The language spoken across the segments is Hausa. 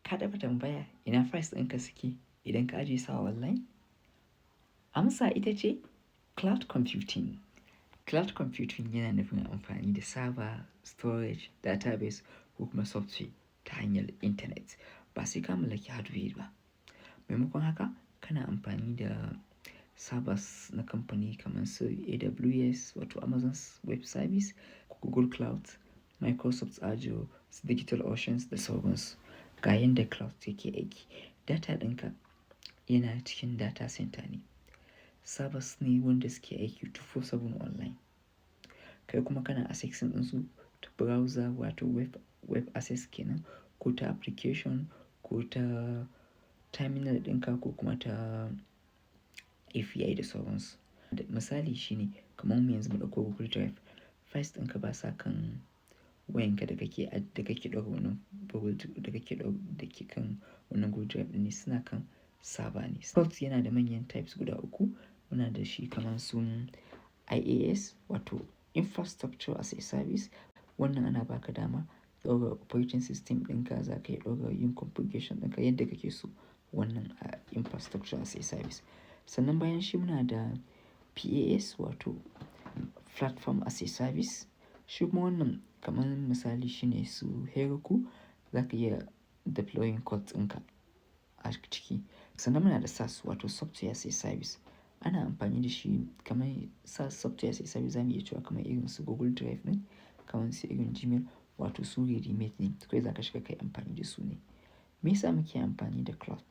Ka taɓa tambaya ina files ɗinka suke idan ka ajiye su a online? Amsa ita ce cloud computing. Cloud computing yana nufin amfani da server, storage, database ko kuma software ta hanyar intanet ba sai ka mallaki hardware ba. Maimakon haka kana amfani da servers na kamfani kamar su AWS wato Amazon Web Service, Google Cloud, Microsoft Azure, DigitalOcean da sauransu. Ga yanda cloud yake aiki. Data ɗinka yana cikin data center ne. Servers ne wanda suke aiki 24/7 online. Kai kuma kana accessing ɗinsu ta browser wato web access kenan ko ta application ko ta terminal ɗinka ko kuma ta API da sauransu. Misali shine kamar mu yanzu mu ɗauko Google Drive. Files ɗinka ba sa kan wayanka da kake ɗaura wannan da ke kan wannan Google Drive ɗin ne suna kan server ne. Cloud yana da manyan types guda uku. Muna da shi kamar su IaaS wato Infrastructure as a Service. Wannan ana baka dama ɗaura operating system ɗinka za ka iya ɗaura yin configuration ɗinka yadda kake so. Wannan Infrastructure as a Service. Sannan bayan shi muna da PaaS wato Platform as a Service. Shi kuma wannan kamar misali shine su Heroku za ka iya deploying code ɗinka a ciki. Sannan muna da SaaS wato Software as a Service. Ana amfani da shi kamar SaaS Software as a Service zamu iya cewa kamar irin su Google Drive ne, kamar su irin Gmail wato su ready-made ne. Kawai za ka shiga kai amfani da su ne. Me yasa muke amfani da cloud?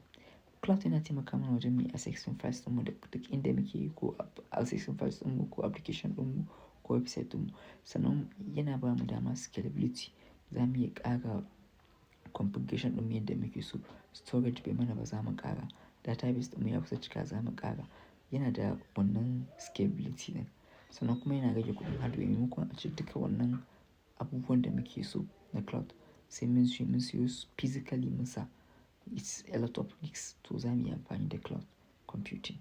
Cloud yana taimaka mana wajen muyi accessing files ɗinmu duk inda muke ko accessing files ɗinmu ko application ɗinmu ko website ɗinmu. Sannan yana ba mu dama scalability. Za mu iya ƙara configuration ɗinmu yadda muke so. Storage bai mana ba za mu ƙara. Database ɗinmu ya kusa cika za mu ƙara. Yana da wannan scalability ɗin. Sannan kuma yana rage kuɗin hardware. Maimakon a ce duka wannan abubuwan da muke so na cloud sai mun siyo su physically mun sa. It's a lot of risks to za mu yi amfani da cloud computing.